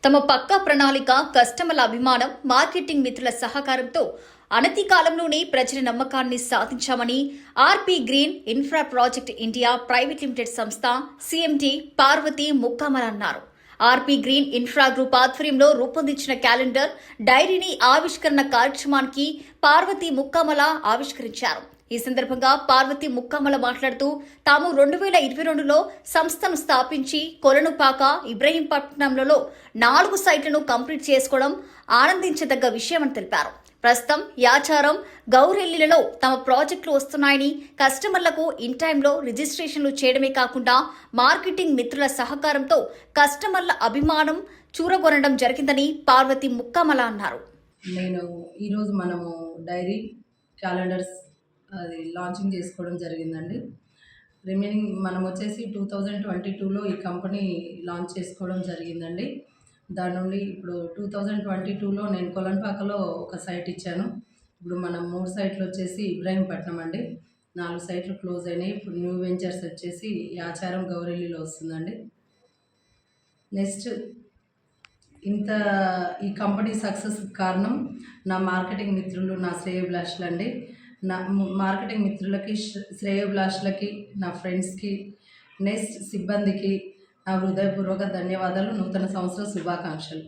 తమ పక్కా ప్రణాళిక, కస్టమర్ల అభిమానం, మార్కెటింగ్ మిత్రుల సహకారంతో అనతి కాలంలోనే ప్రజల నమ్మకాన్ని సాధించామని RP green infra project India private limited సంస్థ సిఎండి పార్వతి ముక్కామల అన్నారు. ఆర్పీ గ్రీన్ ఇన్ఫ్రా గ్రూప్ ఆధ్వర్యంలో రూపొందించిన క్యాలెండర్ డైరీని ఆవిష్కరణ కార్యక్రమానికి పార్వతి ముక్కామల ఆవిష్కరించారు. ఈ సందర్భంగా పార్వతి ముక్కామల మాట్లాడుతూ తాము 2022లో సంస్థను స్థాపించి కొలనుపాక, ఇబ్రహీంపట్నంలలో 4 సైట్లను కంప్లీట్ చేసుకోవడం ఆనందించదగ్గ విషయమని తెలిపారు. ప్రస్తుతం యాచారం, గౌరెల్లిలలో తమ ప్రాజెక్టులు వస్తున్నాయని, కస్టమర్లకు ఇన్ టైంలో రిజిస్ట్రేషన్లు చేయడమే కాకుండా మార్కెటింగ్ మిత్రుల సహకారంతో కస్టమర్ల అభిమానం చూరగొనడం జరిగిందని పార్వతి ముక్కామల అన్నారు. ఈరోజు మనము డైరీ క్యాలెండర్స్ అది లాంచింగ్ చేసుకోవడం జరిగిందండి. రిమైనింగ్ మనం వచ్చేసి 2022లో ఈ కంపెనీ లాంచ్ చేసుకోవడం జరిగిందండి. దాని నుండి ఇప్పుడు 2022లో నేను కొలన్పాకలో ఒక సైట్ ఇచ్చాను. ఇప్పుడు మనం 3 సైట్లు వచ్చేసి ఇబ్రహీంపట్నం అండి. 4 సైట్లు క్లోజ్ అయినాయి. ఇప్పుడు న్యూ వెంచర్స్ వచ్చేసి యాచారం, గౌరెల్లిలో వస్తుందండి. నెక్స్ట్ ఈ కంపెనీ సక్సెస్ కారణం నా మార్కెటింగ్ మిత్రులు, నా శ్రేయోభిలాషులు అండి. నా మార్కెటింగ్ మిత్రులకి, శ్రేయోభిలాషులకి, నా ఫ్రెండ్స్కి, నెక్స్ట్ సిబ్బందికి నా హృదయపూర్వక ధన్యవాదాలు. నూతన సంవత్సర శుభాకాంక్షలు.